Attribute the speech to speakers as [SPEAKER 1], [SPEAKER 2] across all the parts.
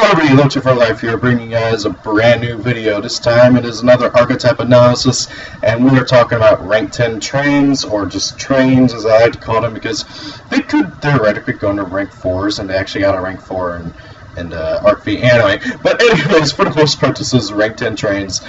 [SPEAKER 1] Hello everybody, Low for Life here, bringing you guys a brand new video. This time it is another archetype analysis, and we are talking about rank 10 trains, or just trains as I like to call them, because they could theoretically go into rank 4s, and they actually got a rank 4 in YgoAmino. But anyways, for the most part, this is rank 10 trains.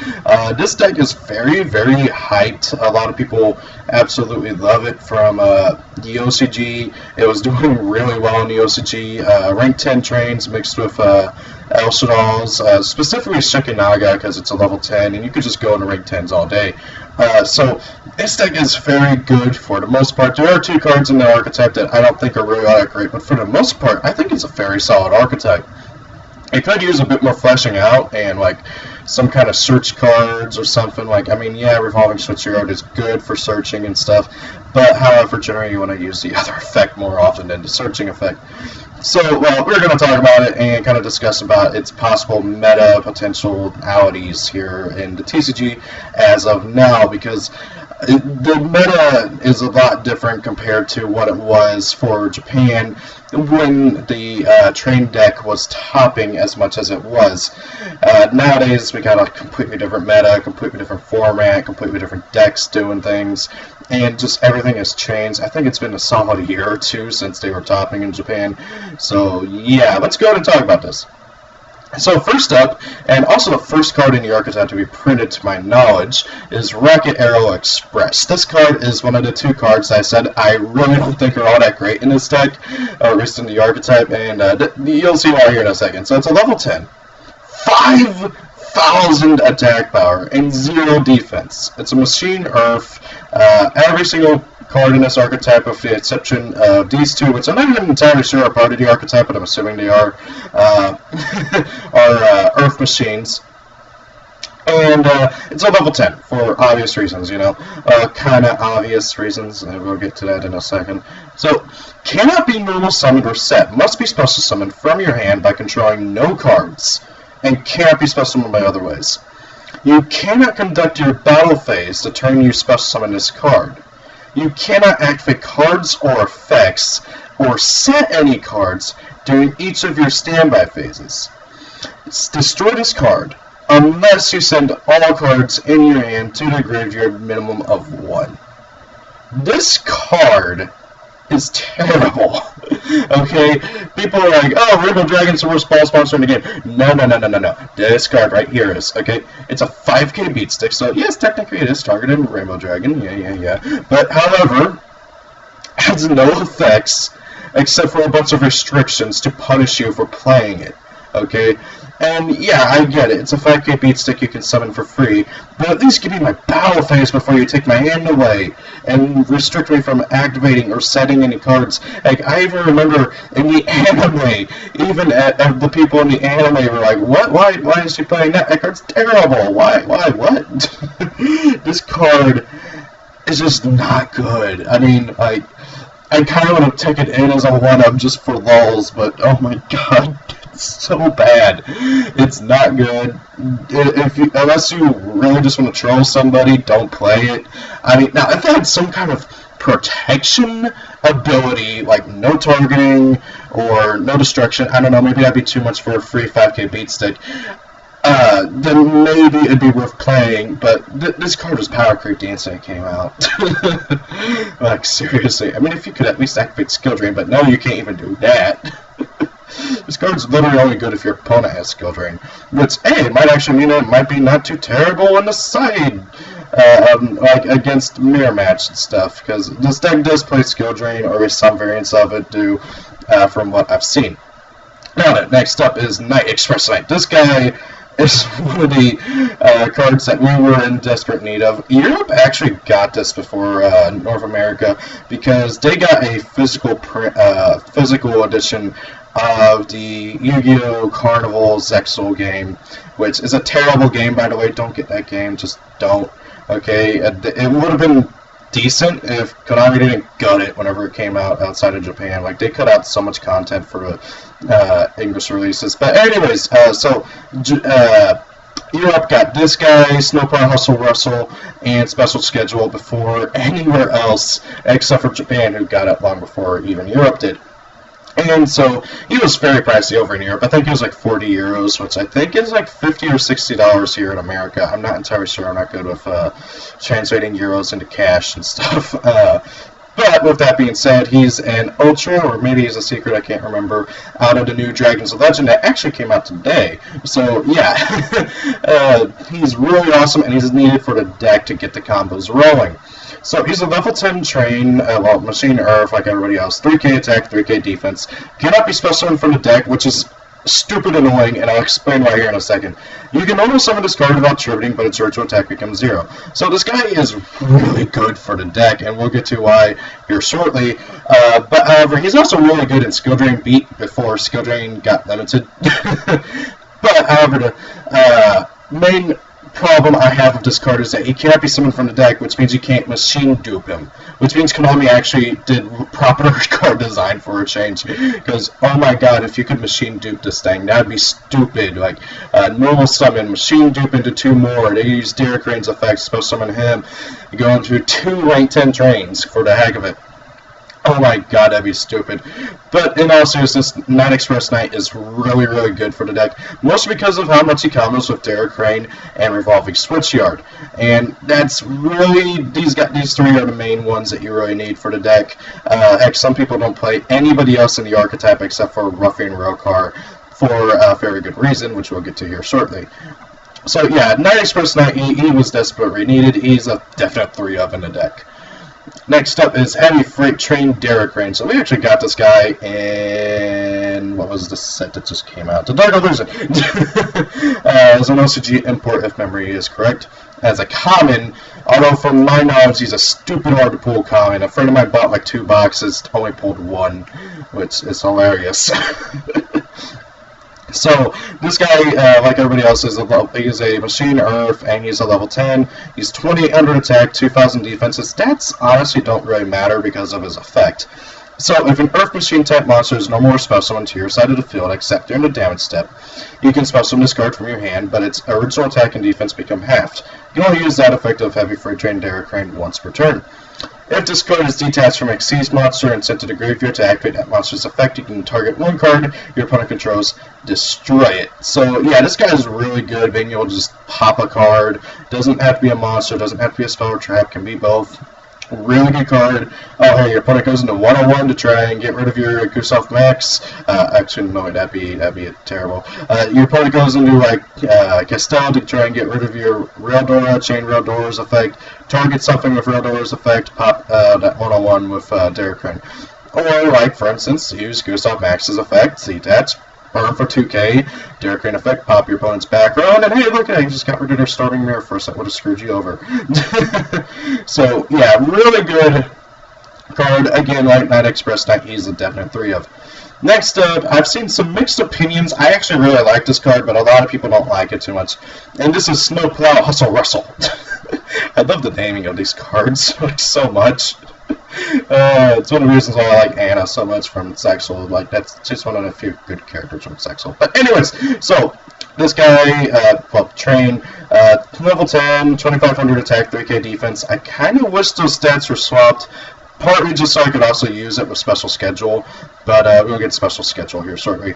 [SPEAKER 1] This deck is very, very hyped. A lot of people absolutely love it from the OCG. It was doing really well in the OCG. Rank 10 trains mixed with El Shadal's, specifically Shekinaga because it's a level 10, and you could just go into rank 10s all day. So this deck is very good for the most part. There are two cards in the archetype that I don't think are really all that great, but for the most part, I think it's a very solid archetype. It could use a bit more fleshing out and like some kind of search cards or something. Like, I mean, yeah, Revolving Switcheroo is good for searching and stuff, but however, generally you want to use the other effect more often than the searching effect. So, well, we're going to talk about it and kind of discuss about its possible meta potentialities here in the TCG as of now, because the meta is a lot different compared to what it was for Japan when the train deck was topping as much as it was. Nowadays, we got a completely different meta, completely different format, completely different decks doing things, and just everything has changed. I think it's been a solid year or two since they were topping in Japan. So, yeah, let's go ahead and talk about this. So first up, and also the first card in the archetype to be printed to my knowledge, is Rocket Arrow Express. This card is one of the two cards I said I really don't think are all that great in this deck, or at least in the archetype, and you'll see why here in a second. So it's a level 10, 5,000 attack power, and 0 defense. It's a machine Earth. Every single card in this archetype, with the exception of these two, which I'm not even entirely sure are part of the archetype, but I'm assuming they are Earth machines. And it's a level 10 for obvious reasons, you know, kind of obvious reasons, and we'll get to that in a second. So, cannot be normal summoned or set, must be special summoned from your hand by controlling no cards, and cannot be special summoned by other ways. You cannot conduct your battle phase to turn you special summon this card. You cannot activate cards or effects, or set any cards during each of your standby phases. Destroy this card, unless you send all cards in your hand to the graveyard minimum of 1. This card is terrible. Okay? People are like, oh, Rainbow Dragon's the worst ball sponsor in the game. No. This card right here is, okay? It's a 5k beat stick, so yes, technically it is targeted in Rainbow Dragon. Yeah. But, however, has no effects except for a bunch of restrictions to punish you for playing it. Okay? And yeah, I get it. It's a 5k beat stick you can summon for free, but at least give me my battle phase before you take my hand away and restrict me from activating or setting any cards. Like, I even remember in the anime, even the people in the anime were like, what? Why is she playing that? That card's terrible. Why? What? This card is just not good. I mean, like, I kind of want to take it in as a one-up just for lulz, but oh my god. So bad. It's not good. Unless you really just want to troll somebody, don't play it. I mean, now if it had some kind of protection ability, like no targeting or no destruction, I don't know, maybe that'd be too much for a free 5k beat stick, then maybe it'd be worth playing, but this card was power creep the instant it came out. Like, seriously. I mean, if you could at least activate Skill Drain, but no, you can't even do that. This card's literally only good if your opponent has Skill Drain, which, hey, it might actually mean it might be not too terrible on the side, like against Mirror Match and stuff, because this deck does play Skill Drain, or some variants of it do, from what I've seen. Now, next up is Night Express Knight. This guy is one of the cards that we were in desperate need of. Europe actually got this before North America, because they got a physical edition of the Yu-Gi-Oh! Carnival Zexal game, which is a terrible game, by the way. Don't get that game, just don't. Okay, it would have been decent if Konami didn't gut it whenever it came out outside of Japan. Like, they cut out so much content for English releases. But anyways, so Europe got this guy, Snowplow Hustle Russell, and Special Schedule before anywhere else except for Japan, who got it long before even Europe did. And so he was very pricey over in Europe. I think he was like 40 euros, which I think is like $50 or $60 here in America. I'm not entirely sure. I'm not good with translating euros into cash and stuff. But with that being said, he's an Ultra, or maybe he's a Secret, I can't remember, out of the new Dragons of Legend that actually came out today. So, yeah, he's really awesome, and he's needed for the deck to get the combos rolling. So he's a level 10 train, well, Machine Earth, like everybody else. 3k attack, 3k defense. Cannot be special summon from the deck, which is stupid annoying, and I'll explain why here in a second. You can only summon this card without tributing, but its virtual attack becomes 0. So this guy is really good for the deck, and we'll get to why here shortly. But however, he's also really good in Skill Drain Beat before Skill Drain got limited. But however, the main problem I have with this card is that he can't be summoned from the deck, which means you can't machine dupe him, which means Konami actually did proper card design for a change, because oh my god, if you could machine dupe this thing, that'd be stupid. Like normal summon, machine dupe into 2 more, they use Derek Rain's effects, supposed to summon him, you go into 2 rank 10 trains for the heck of it. Oh my god, that'd be stupid. But in all seriousness, Night Express Knight is really, really good for the deck, mostly because of how much he combos with Derek Rain and Revolving Switchyard. And that's really, these 3 are the main ones that you really need for the deck. Heck, some people don't play anybody else in the Archetype except for Ruffian Railcar for a very good reason, which we'll get to here shortly. So yeah, Night Express Knight, he was desperately needed. He's a definite 3 of in the deck. Next up is Heavy Freight Train Derek Rain. So we actually got this guy in, what was the set that just came out? The Dark Illusion. As an OCG import, if memory is correct. As a common, although from my knowledge, he's a stupid hard to pull common. A friend of mine bought like 2 boxes, only pulled 1, which is hilarious. So, this guy, like everybody else, is a Machine Earth, and he's a level 10. He's 2800 attack, 2000 defense. His stats honestly don't really matter because of his effect. So, if an Earth Machine type monster is no more special summon to your side of the field except during the damage step, you can special summon this card from your hand, but its original attack and defense become halved. You can only use that effect of Heavy Freight Train Derek Rain once per turn. If this card is detached from a seized monster and sent to the graveyard to activate that monster's effect, you can target 1 card your opponent controls, destroy it. So yeah, this guy is really good, being able to just pop a card. Doesn't have to be a monster, doesn't have to be a spell or trap, can be both. Really good card. Oh hey, your opponent goes into 101 to try and get rid of your Gustav Max. Actually, no, that'd be terrible. Your opponent goes into like Castell to try and get rid of your Raildora, Chain Raildora's effect. Target something with Raildora's effect. Pop that 101 with Derek Rain. Or like for instance, use Gustav Max's effect. Detach. Burn for 2k, Derek Rain effect, pop your opponent's background, and hey, look, I just got rid of their Storming Mirror first. That would have screwed you over. So, yeah, really good card. Again, like Night Express Knight, he's a definite 3 of. Next up, I've seen some mixed opinions. I actually really like this card, but a lot of people don't like it too much. And this is Snowplow Hustle Rustle. I love the naming of these cards so much. It's one of the reasons why I like Anna so much from Sexual. Like, that's just one of the few good characters from Sexual. But anyways, so this guy, well, train, level 10, 2500 attack, 3k defense. I kind of wish those stats were swapped, partly just so I could also use it with Special Schedule, but we'll get Special Schedule here shortly.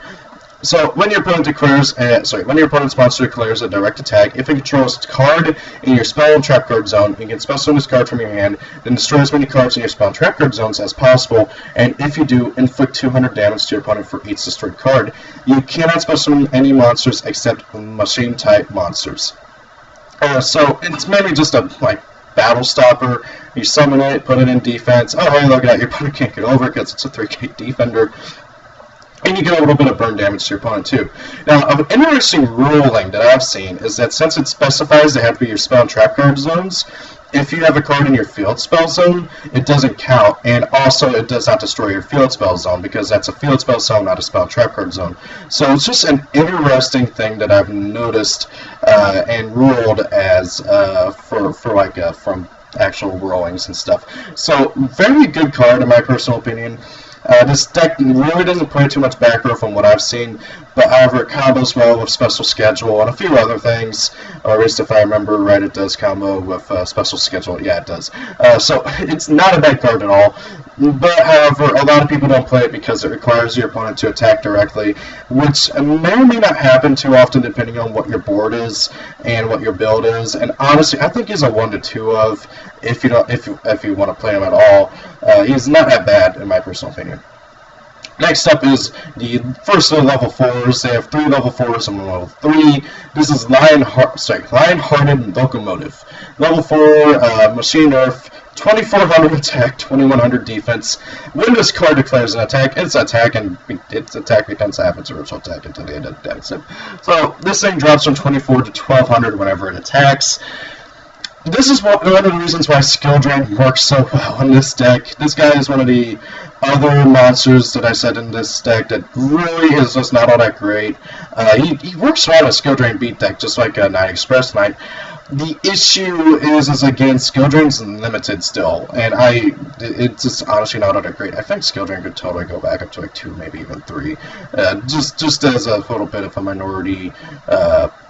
[SPEAKER 1] So when your opponent declares, when your opponent's monster declares a direct attack, if it controls a card in your spell and trap card zone, you can special summon this card from your hand, then destroy as many cards in your spell and trap card zones as possible, and if you do, inflict 200 damage to your opponent for each destroyed card. You cannot special summon any monsters except machine type monsters. So it's mainly just a battle stopper. You summon it, put it in defense. Oh hey, look at that, your opponent can't get over it because it's a 3k defender. And you get a little bit of burn damage to your opponent too. Now, an interesting ruling that I've seen is that since it specifies they have to be your spell and trap card zones, if you have a card in your field spell zone, it doesn't count, and also it does not destroy your field spell zone because that's a field spell zone, not a spell and trap card zone. So it's just an interesting thing that I've noticed and ruled as from actual rulings and stuff. So very good card in my personal opinion. This deck really doesn't play too much back row from what I've seen, but however it combos well with Special Schedule and a few other things, or at least if I remember right, it does combo with Special Schedule. Yeah, it does. So it's not a bad card at all. But however, a lot of people don't play it because it requires your opponent to attack directly, which may or may not happen too often depending on what your board is and what your build is. And honestly, I think he's a 1 to 2 of if you want to play him at all. He's not that bad in my personal opinion. Next up is the first of the level 4s. They have 3 level 4s and 1 level 3. This is Lion-Hearted Locomotive. Level 4, Machine Earth, 2400 attack, 2100 defense. When this card declares an attack, its attack becomes half its original attack until the end of the deck. So this thing drops from 24 to 1200 whenever it attacks. This is one of the reasons why Skill Drain works so well in this deck. This guy is one of the other monsters that I said in this deck that really is just not all that great. He works well in a Skill Drain beat deck, just like Night Express Knight. The issue is again, Skill Drain's limited still, and it's just honestly not all that great. I think Skill Drain could totally go back up to like 2, maybe even 3, just as a little bit of a minority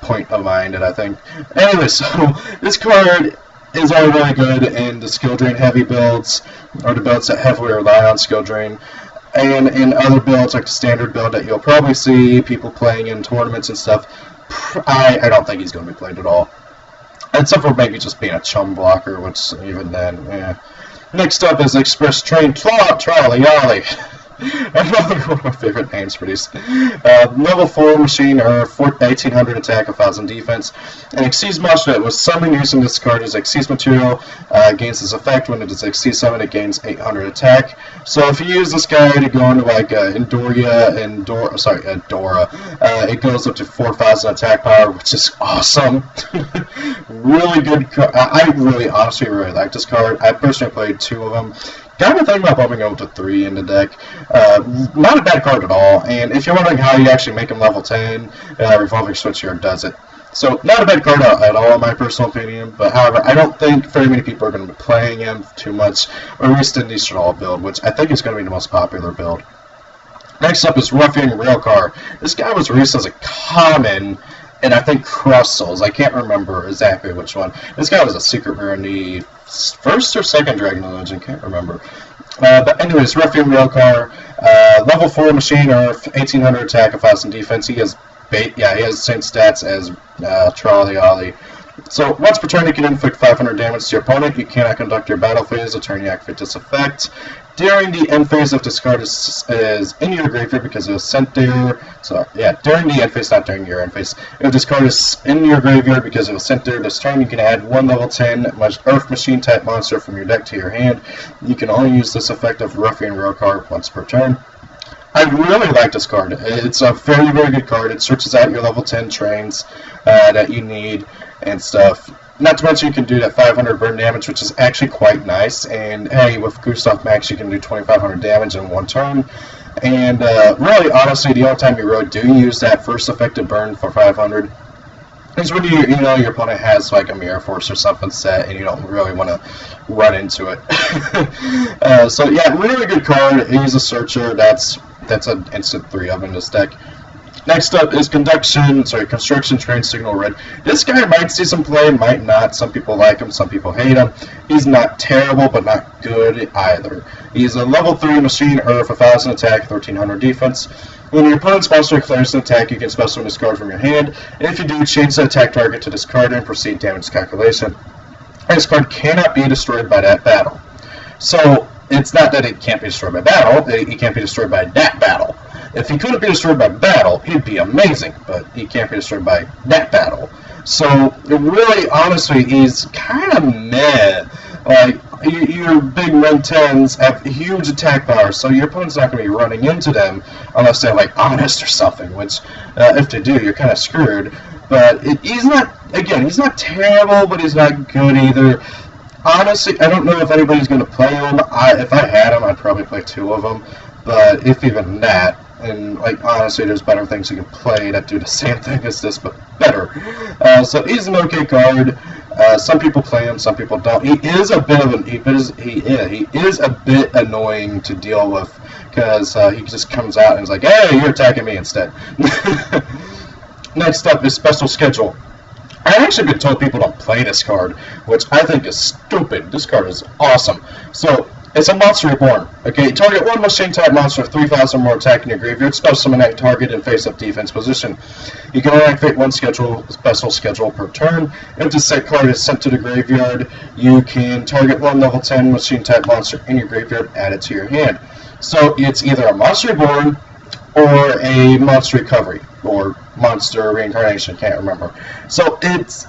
[SPEAKER 1] point of mine that I think. Anyway, so this card is all really good in the Skill Drain heavy builds, or the builds that heavily rely on Skill Drain. And in other builds, like the standard build that you'll probably see people playing in tournaments and stuff, I don't think he's going to be played at all. Except for maybe just being a chum blocker, which even then, yeah. Next up is Express Train Trolley Ollie. Another one of my favorite names for these. Level 4 Machine Earth, 1800 attack, 1000 defense. An Xyz monster that was summoned using this card as Xyz material gains this effect. When it is Xyz summoned, it gains 800 attack. So if you use this guy to go into like Endora, it goes up to 4000 attack power, which is awesome. Really good card. I honestly really like this card. I personally played 2 of them. Kind of thinking about bumping up to 3 in the deck. Not a bad card at all, and if you're wondering how you actually make him level 10, Revolving Switchyard does it. So, not a bad card at all in my personal opinion, but however, I don't think very many people are going to be playing him too much, or at least in the Straw build, which I think is going to be the most popular build. Next up is Ruffian Railcar. This guy was released as a common, and I think Cross Souls. I can't remember exactly which one. This guy was a secret rare in the first or second Dragon Legend, can't remember. But anyways, Ruffian Railcar, level 4 Machine Earth, 1800 attack, 1000 defense. He has the same stats as Trolley Ollie. So once per turn, you can inflict 500 damage to your opponent. You cannot conduct your battle phase the turn you activate this effect. During the end phase, if this card is in your graveyard because it was sent there. So yeah, during the end phase, not during your end phase. If this card is in your graveyard because it was sent there this turn, you can add 1 level 10 Earth Machine type monster from your deck to your hand. You can only use this effect of Ruffian Railcar once per turn. I really like this card. It's a very, very good card. It searches out your level 10 trains that you need and stuff. Not to mention you can do that 500 burn damage, which is actually quite nice. And hey, with Gustav Max, you can do 2500 damage in 1 turn. And really, honestly, the only time you really do use that first effective burn for 500 is when you know your opponent has like a Mirror Force or something set, and you don't really want to run into it. So yeah, really good card. He's a searcher. That's an instant 3 of in this deck. Next up is Construction Train Signal Red. This guy might see some play, might not. Some people like him, some people hate him. He's not terrible, but not good either. He's a level 3 Machine Earth, 1000 attack, 1300 defense. When your opponent's monster declares an attack, you can special summon this card from your hand. And if you do, change the attack target to this card and proceed damage calculation. This card cannot be destroyed by that battle. So, it's not that it can't be destroyed by battle, it can't be destroyed by that battle. If he couldn't be destroyed by battle, he'd be amazing, but he can't be destroyed by that battle. So, really, honestly, he's kind of meh. Like, your big Ren 10s have huge attack power, so your opponent's not going to be running into them unless they're, like, honest or something, which, if they do, you're kind of screwed. But he's not terrible, but he's not good either. Honestly, I don't know if anybody's going to play him. If I had him, I'd probably play 2 of them. But if even that, and like honestly, there's better things you can play that do the same thing as this, but better. So he's an okay card. Some people play him, some people don't. He is a bit of he is a bit annoying to deal with because he just comes out and is like, hey, you're attacking me instead. Next up is Special Schedule. I've actually been told people don't play this card, which I think is stupid. This card is awesome. So, it's a Monster Reborn. Okay, target one machine-type monster with 3,000 more attack in your graveyard. Special summon that target in face-up defense position. You can only activate one special schedule per turn. If the set card is sent to the graveyard, you can target one level 10 machine-type monster in your graveyard, add it to your hand. So it's either a Monster Reborn or a Monster Recovery, or Monster Reincarnation, can't remember. So it's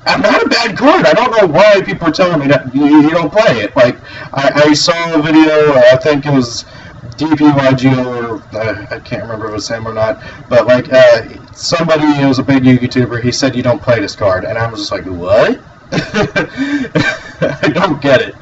[SPEAKER 1] not a bad card. I don't know why people are telling me that you don't play it. Like, I saw a video, I think it was YgoAmino, or I can't remember if it was him or not, but like, somebody who was a big YouTuber, he said you don't play this card, and I was just like, what? I don't get it.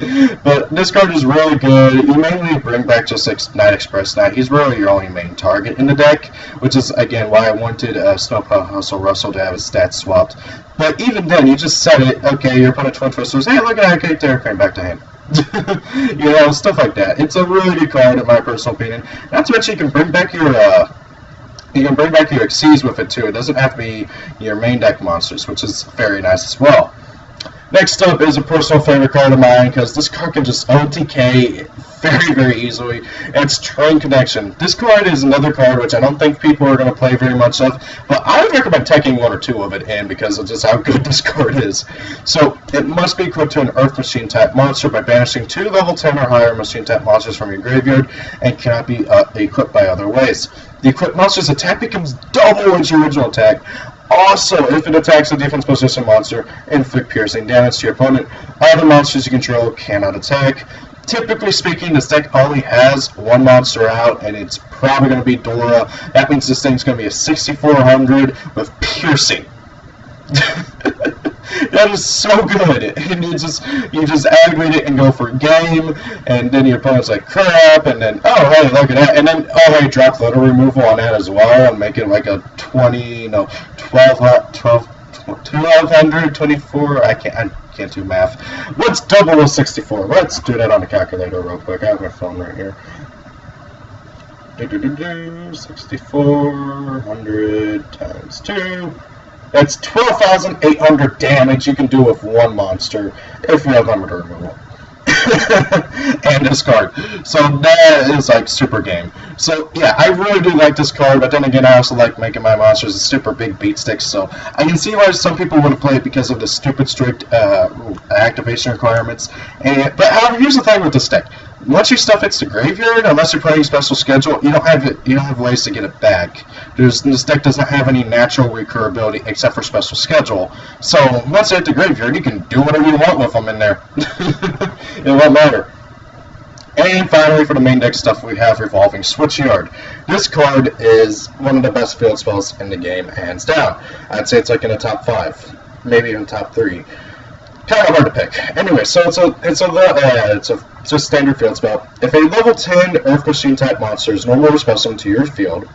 [SPEAKER 1] But this card is really good. You mainly bring back just Night Express Knight. He's really your only main target in the deck, which is, again, why I wanted Snowplow Hustle Russell to have his stats swapped. But even then, you just set it, okay, your opponent Twin Twisters, hey, look at that character, came back to hand. You know, stuff like that. It's a really good card, in my personal opinion. Not to mention, you can bring back your Xyz with it, too. It doesn't have to be your main deck monsters, which is very nice as well. Next up is a personal favorite card of mine, because this card can just OTK very, very easily. It's Train Connection. This card is another card which I don't think people are going to play very much of, but I would recommend taking one or two of it in because of just how good this card is. So, it must be equipped to an Earth Machine type monster by banishing 2 level 10 or higher Machine type monsters from your graveyard, and cannot be equipped by other ways. The equipped monster's attack becomes double its original attack. Also, if it attacks a defense position monster, inflict piercing damage to your opponent. Other monsters you control cannot attack. Typically speaking, this deck only has one monster out, and it's probably going to be Dora. That means this thing's going to be a 6400 with piercing. That is so good. And you just aggravate it and go for game, and then your opponent's like, crap, and then, oh, hey, look at that. And then, oh, hey, drop photo removal on that as well, and make it like a 1200, 24, I can't do math. What's double of 64? Let's do that on the calculator real quick. I have my phone right here. 6400 times 2. That's 12,800 damage you can do with one monster if you have limited removal. And this card. So that is like super game. So yeah, I really do like this card, but then again, I also like making my monsters a super big beat stick, so I can see why some people want to play it because of the stupid strict activation requirements. But however, here's the thing with this deck. Once your stuff hits the graveyard, unless you're playing Special Schedule, you don't have ways to get it back. This deck doesn't have any natural recurability except for Special Schedule. So once they hit the graveyard, you can do whatever you want with them in there. It won't matter. And finally, for the main deck stuff, we have Revolving Switchyard. This card is one of the best field spells in the game, hands down. I'd say it's like in the top 5, maybe even top 3. Kind of hard to pick. Anyway, so it's a standard field spell. If a level 10 Earth Machine type monster is normally spell summoned to your field,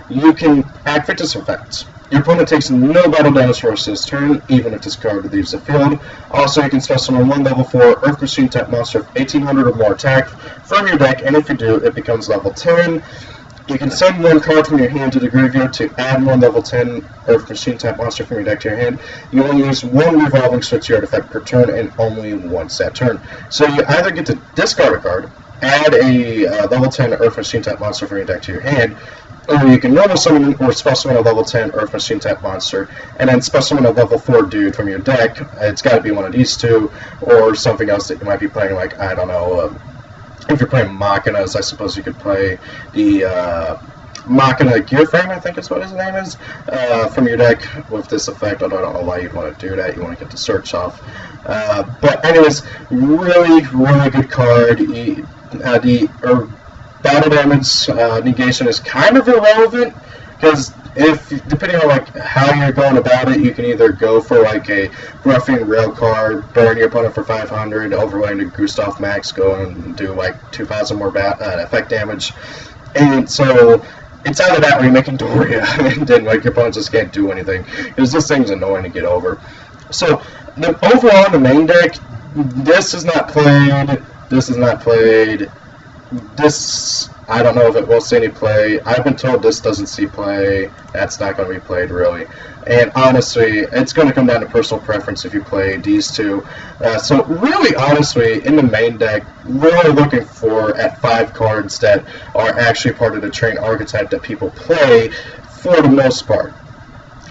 [SPEAKER 1] you can activate this effect. Your opponent takes no battle damage for this turn, even if this card leaves the field. Also, you can spell summon one level 4 Earth Machine type monster with 1800 or more attack from your deck, and if you do, it becomes level 10. You can send one card from your hand to the graveyard to add one level 10 Earth Machine type monster from your deck to your hand. You only use one Revolving Switchyard effect per turn, and only once that turn. So you either get to discard a card, add a level 10 Earth Machine type monster from your deck to your hand, or you can normal summon or special summon a level 10 Earth Machine type monster, and then special summon a level 4 dude from your deck. It's got to be one of these two, or something else that you might be playing, like, I don't know, if you're playing Machinas, I suppose you could play the Machina Gear Frame, I think is what his name is, from your deck with this effect. Although I don't know why you'd want to do that. You want to get the search off. But anyways, really, really good card. The battle damage negation is kind of irrelevant, because depending on like how you're going about it, you can either go for like a Roughing Rail card, burn your opponent for 500, overlay into Gustav Max, go and do like 2,000 more effect damage, and so it's either that or you're making Doria, and then like your opponent just can't do anything, because this thing's annoying to get over. So overall in the main deck, this is not played. This is not played. This I don't know if it will see any play. I've been told this doesn't see play. That's not going to be played, really. And honestly, it's going to come down to personal preference if you play these two. So really, honestly, in the main deck, really looking for at 5 cards that are actually part of the train archetype that people play for the most part.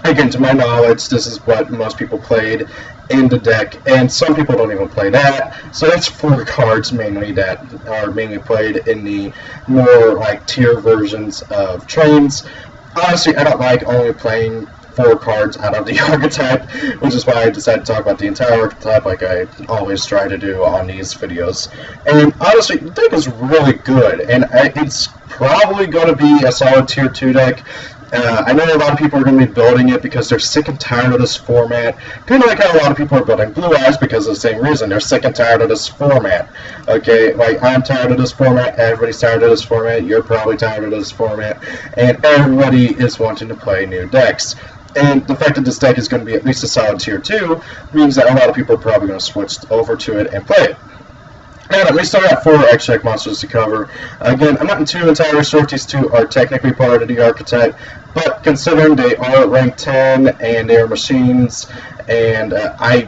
[SPEAKER 1] Again, to my knowledge, this is what most people played in the deck, and some people don't even play that. So that's 4 cards mainly that are mainly played in the more like tier versions of trains. Honestly, I don't like only playing 4 cards out of the archetype, which is why I decided to talk about the entire archetype like I always try to do on these videos. And honestly, the deck is really good, and it's probably going to be a solid tier 2 deck. I know a lot of people are going to be building it because they're sick and tired of this format. Kind of like how a lot of people are building Blue Eyes because of the same reason. They're sick and tired of this format. Okay, like I'm tired of this format, everybody's tired of this format, you're probably tired of this format, and everybody is wanting to play new decks. And the fact that this deck is going to be at least a solid tier 2 means that a lot of people are probably going to switch over to it and play it. And we still got 4 Archetype monsters to cover. Again, I'm not entirely sure if these 2 are technically part of the archetype, but considering they are rank 10 and they are machines, and I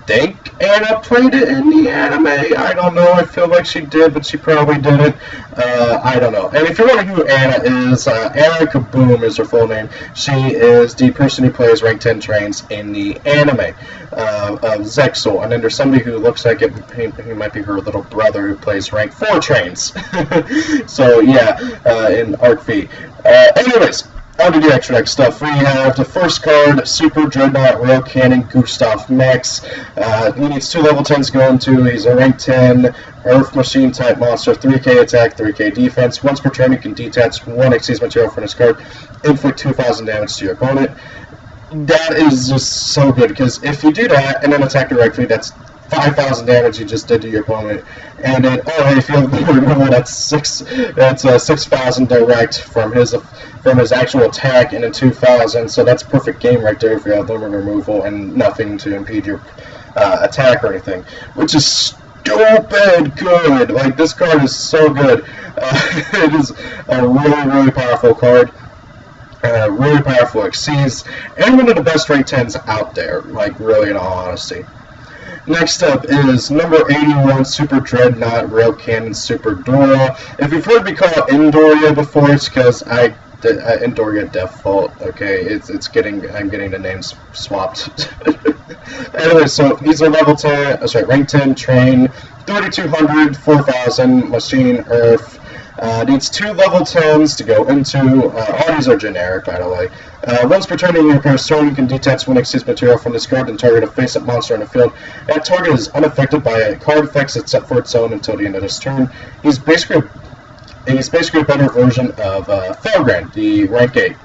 [SPEAKER 1] think Anna played it in the anime. I don't know. I feel like she did, but she probably didn't. I don't know. And if you're wondering who Anna is, Anna Kaboom is her full name. She is the person who plays rank 10 trains in the anime of Zexal. And then there's somebody who looks like it. He might be her little brother who plays rank 4 trains. So yeah, in Arc V. Anyways. On to the extra deck stuff. We have the first card, Super Dreadnought Rail Cannon Gustav Max. He needs 2 level 10s going to. He's a rank 10 Earth Machine type monster, 3k attack, 3k defense. Once per turn, you can detach 1 Xyz material from this card, inflict 2,000 damage to your opponent. That is just so good because if you do that and then attack directly, that's 5,000 damage you just did to your opponent, and then if you remember that's 6,000 direct from his actual attack, and then 2,000. So that's perfect game right there if you have limit removal and nothing to impede your attack or anything, which is stupid good. Like this card is so good. It is a really powerful card. Really powerful Xyz, and one of the best rank 10s out there. Like really, in all honesty. Next up is number 81, Super Dreadnought Rail Cannon Super Dora. If you've heard me call it Indoria before, it's because Indoria Default. Okay, I'm getting the names swapped. Anyway, so he's a level 10, rank 10 train, 3,200, 4,000 machine Earth. Needs 2 level 10s to go into. All these are generic, by the way. Once per turn in your opponent's turn, you can detach 1 Xyz material from this card and target a face-up monster in the field. That target is unaffected by card effects except for its own until the end of this turn. He's basically a better version of Felgrand, the rank 8.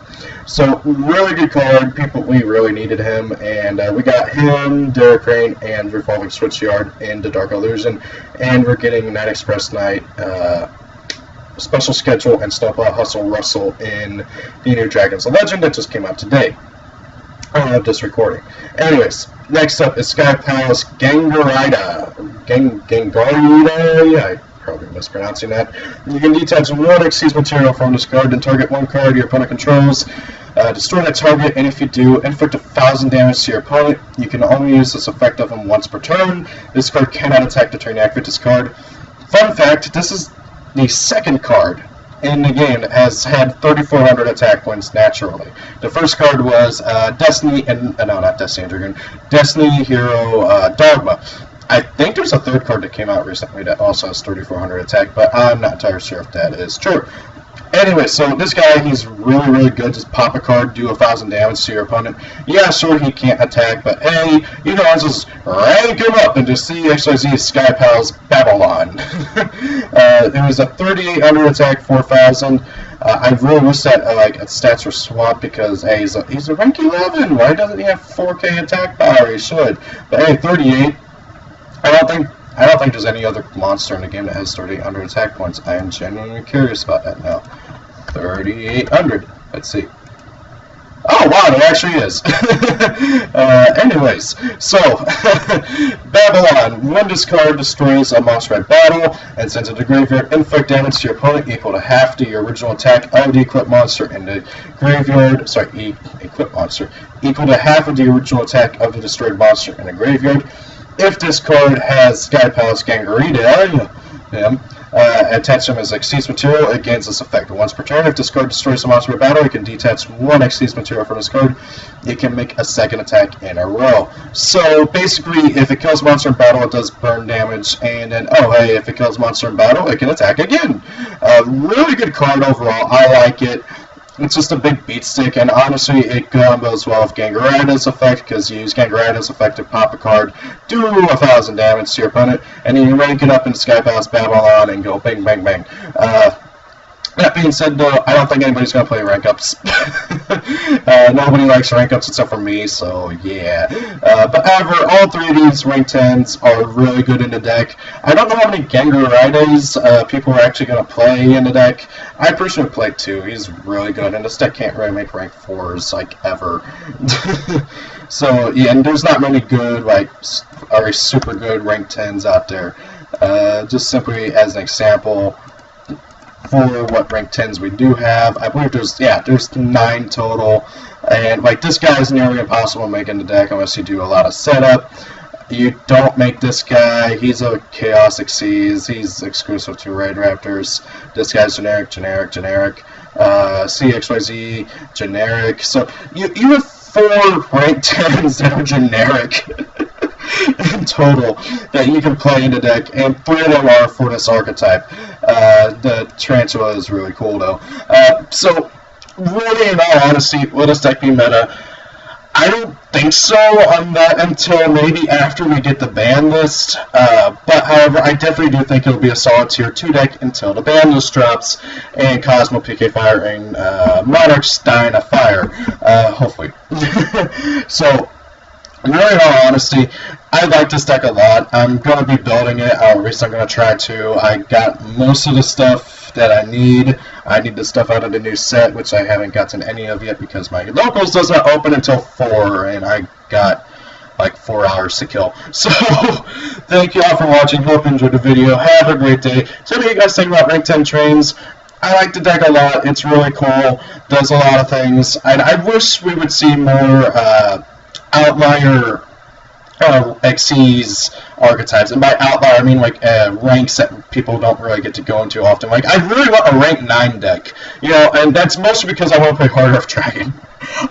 [SPEAKER 1] So really good card. We really needed him, and we got him, Derek Crane, and Revolving Switchyard in the Dark Illusion, and we're getting Night Express Knight. Special Schedule and Snowplow Hustle Russell in the new Dragons of Legend that just came out today. I have this recording. Anyways, next up is Sky Palace Gangarita. Gangarita? I'm probably mispronouncing that. You can detach 1 Xyz material from this card and target 1 card your opponent controls. Destroy that target, and if you do, inflict 1,000 damage to your opponent. You can only use this effect of him once per turn. This card cannot attack the turn you activate this card. Fun fact, this is the second card in the game that has had 3,400 attack points naturally. The first card was Destiny, and no, not Destiny Dragoon, Destiny Hero Dogma. I think there's a 3rd card that came out recently that also has 3,400 attack, but I'm not entirely sure if that is true. Anyway, so this guy, he's really good. Just pop a card, do 1,000 damage to your opponent. Yeah, sure, he can't attack, but hey, you know, just rank him up and just see XYZ Sky Pals Babylon. It was a 3,800 attack, 4,000. I really wish that stats were swapped because hey, he's a rank 11. Why doesn't he have 4K attack power? He should. But hey, 38. I don't think there's any other monster in the game that has 3,800 attack points. I am genuinely curious about that now. 3,800. Let's see. Oh wow, it actually is. Anyways, so Babylon. One discard destroys a monster at battle and sends it to graveyard. Inflict damage to your opponent equal to half to your original attack of the equipped monster in the graveyard. Sorry, equipped monster equal to half of the original attack of the destroyed monster in the graveyard. If this card has Sky Palace Gangarita, attach them as Xyz material, it gains this effect once per turn. If this card destroys a monster in battle, it can detach one Xyz material from this card. It can make a second attack in a row. So basically, if it kills a monster in battle, it does burn damage, and then, oh hey, if it kills a monster in battle, it can attack again. Really good card overall. I like it. It's just a big beat stick, and honestly, it combos well with Gangarita's effect, because you use Gangarita's effect to pop a card, do 1,000 damage to your opponent, and then you rank it up in Sky Palace Babylon and go bang, bang, bang. That being said, though, I don't think anybody's going to play rank ups. Nobody likes rank ups except for me, so yeah. But however, all three of these rank 10s are really good in the deck. I don't know how many Gangaritas people are actually going to play in the deck. I personally played 2. He's really good, and this deck can't really make rank 4s, like, ever. So, yeah, and there's not many good, like, or super good rank 10s out there. Just simply as an example, for what rank 10s we do have, I believe there's 9 total, and like this guy is nearly impossible to make in the deck unless you do a lot of setup. You don't make this guy, he's a Chaos Xyz, he's exclusive to Raid Raptors. This guy's generic, CXYZ, generic, so you have 4 rank 10s that are generic in total that you can play in the deck, and 3 of them are for this archetype. The Tarantula is really cool though. So really, in all honesty, will this deck be meta? I don't think so on that until maybe after we get the ban list, but however, I definitely do think it'll be a solid tier 2 deck until the ban list drops and Cosmo PK Fire and Monarch Stein of Fire, hopefully. So really, in all honesty, I like this deck a lot. I'm going to be building it, or at least I'm going to try to. I got most of the stuff that I need. I need the stuff out of the new set, which I haven't gotten any of yet because my locals doesn't open until 4, and I got like 4 hours to kill. So, thank you all for watching. Hope you enjoyed the video. Have a great day. So, what do you guys think about rank 10 trains? I like the deck a lot. It's really cool. Does a lot of things. And I wish we would see more outlier Xyz archetypes, and by outlier I mean like ranks that people don't really get to go into often. Like, I really want a rank 9 deck, you know, and that's mostly because I want to play Heart of Dragon.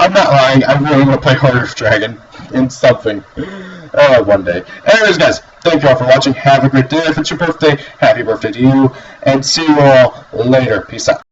[SPEAKER 1] I'm not lying, I really want to play Heart of Dragon in something one day. Anyways, guys, thank you all for watching. Have a great day. If it's your birthday, happy birthday to you, and see you all later. Peace out.